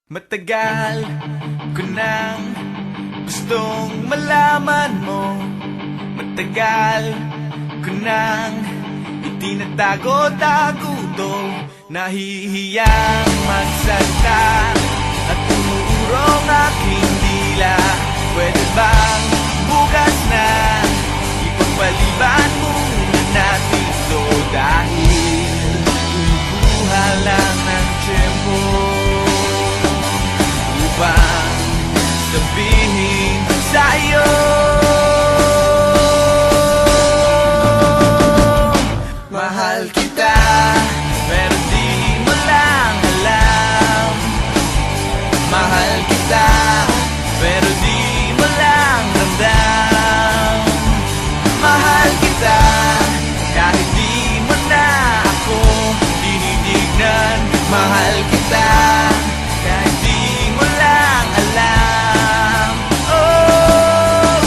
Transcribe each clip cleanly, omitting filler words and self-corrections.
Matagal ko nang gustong malaman mo. Matagal ko nang itinatago-tago to. Nahihiyang magsalita at umuurong aking dila. Pwede bang bukas na ipagpaliban muna natin to? Dahil umukuha lang ng tiyempo upang sabihin sa'yo mahal kita, pero di mo lang alam. Mahal kita, pero di mo lang ramdam. Mahal kita, kahit di mo na ako tinitignan. Mahal kita, kahit di mo lang alam. Oh,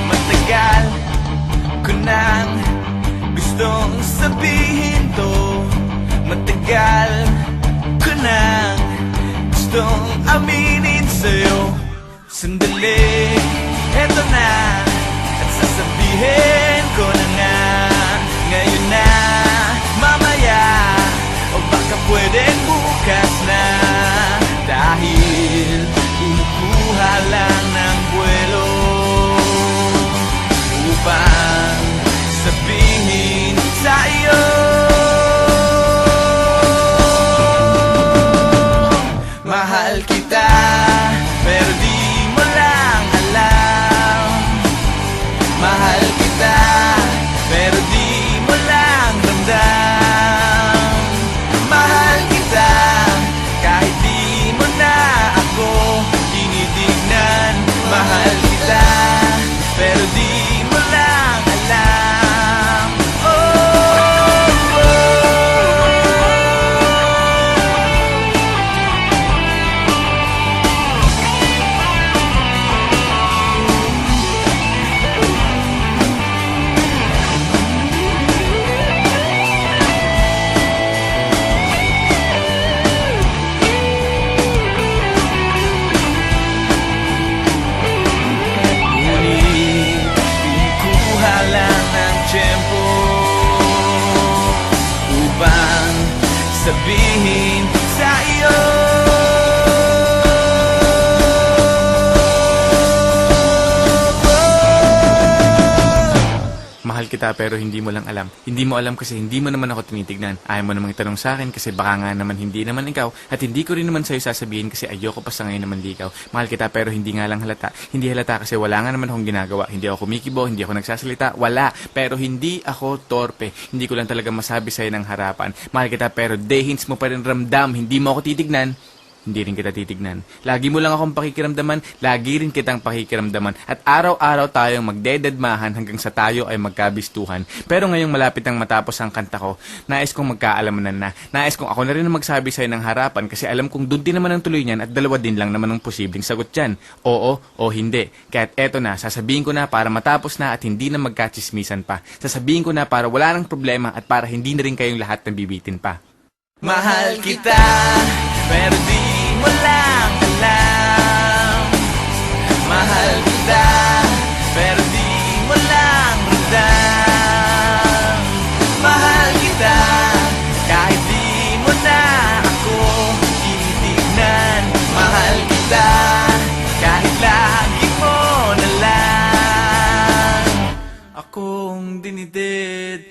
matagal ko nang gustong sabihin to. Matagal ko nang gustong aminin sa'yo. Sandali, eto na, at sasabihin ko na nga. Ngayon na, mamaya, o baka pwedeng bukas na. Dahil kumukuha lang ng buwelo upang sabihin sa'yo mahal kita, pero di mo lang alam. Mahal kita, pero di mo lang ramdam. Mahal kita, kahit di mo na ako tinitignan. Mahal kita, pero di mo lang alam. Sabihin sa iyo mahal kita, pero hindi mo lang alam. Hindi mo alam kasi hindi mo naman ako tinitignan. Ayaw mo namang itanong sa akin kasi baka nga naman hindi naman ikaw. At hindi ko rin naman sa'yo sasabihin kasi ayoko pa sa ngayon naman ikaw. Mahal kita, pero hindi nga lang halata. Hindi halata kasi wala nga naman akong ginagawa. Hindi ako kumikibo, hindi ako nagsasalita. Wala. Pero hindi ako torpe. Hindi ko lang talaga masabi sa'yo ng harapan. Mahal kita, pero hints mo pa rin ramdam. Hindi mo ako titignan. Hindi rin kita titignan. Lagi mo lang akong pakikiramdaman, lagi rin kitang pakikiramdaman. At araw-araw tayong magdededmahan hanggang sa tayo ay magkabistuhan. Pero ngayong malapit ang matapos ang kanta ko, nais kong magkaalamanan na. Nais kong ako na rin ang magsabi sa'yo ng harapan kasi alam kong doon din naman ang tuloy niyan at dalawa din lang naman ang posibleng sagot dyan. Oo o hindi. Kaya't eto na, sasabihin ko na para matapos na at hindi na magkachismisan pa. Sasabihin ko na para wala nang problema at para hindi na rin kayong lahat nabibitin pa. Mahal kita, pero di mo lang alam. Mahal kita, pero di mo lang ramdam. Mahal kita, kahit di mo na ako tinitignan. Mahal kita, kahit lagi mo na lang akong dinidid.